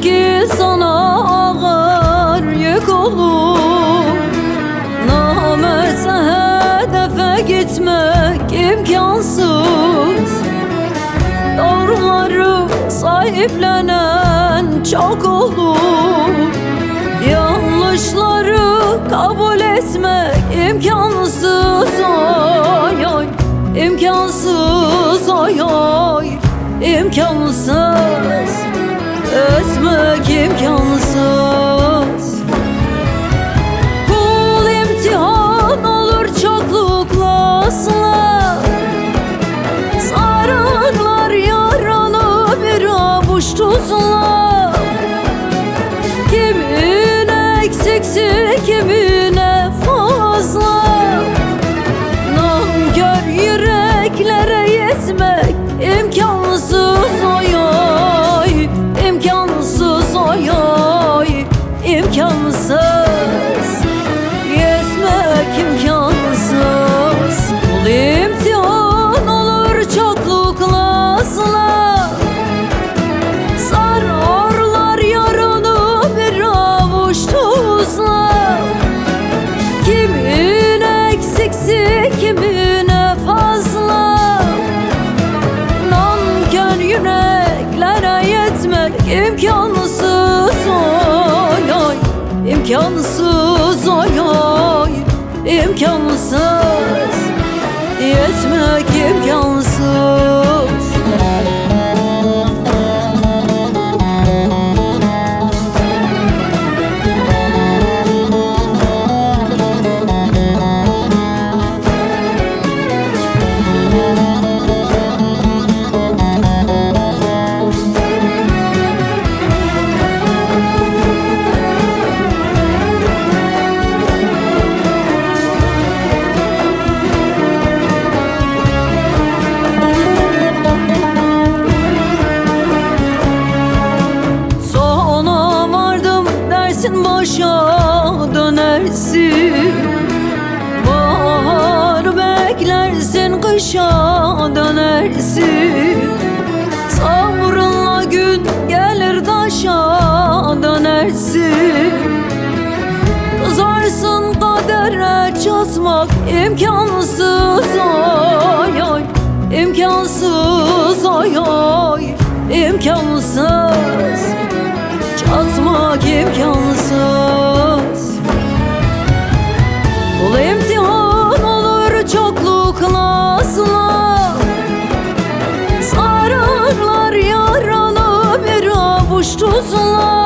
ki sana ağır yük olur. Namertse hedefe gitmek imkansız. Doğruları sahiplenen çok olur. Yanlışları kabul etmek imkansız. Ay ay, imkansız. Ay ay, imkansız. Etmek imkansız. Kul imtihan olur çoklukla asla. Sararlar yaranı bir avuç tuzla. Kimin eksiksi kimine fazla. Nankör yüreklere yetmek imkansız. Ay ay, imkansız. Ay ay, imkansız. Yetmek imkansız. Kul imtihan olur çoklukla asla. Sararlar yaranı bir avuç tuzla. Kimin eksiksi kimine fazla. Nankör yüreklere yetmek imkansız. Ay ay, imkansız. Ay ay, imkansız. Yetmek imkansız. Başa dönersin, bahar beklersin, kışa dönersin. Sabrınla gün gelir taşa dönersin. Kızarsın kadere çatmak imkansız. Ay ay, imkansız. Ay ay, imkansız. Çatmak imkansız. Kul imtihan olur çoklukla asla. Sararlar yaranı bir avuç tuzla.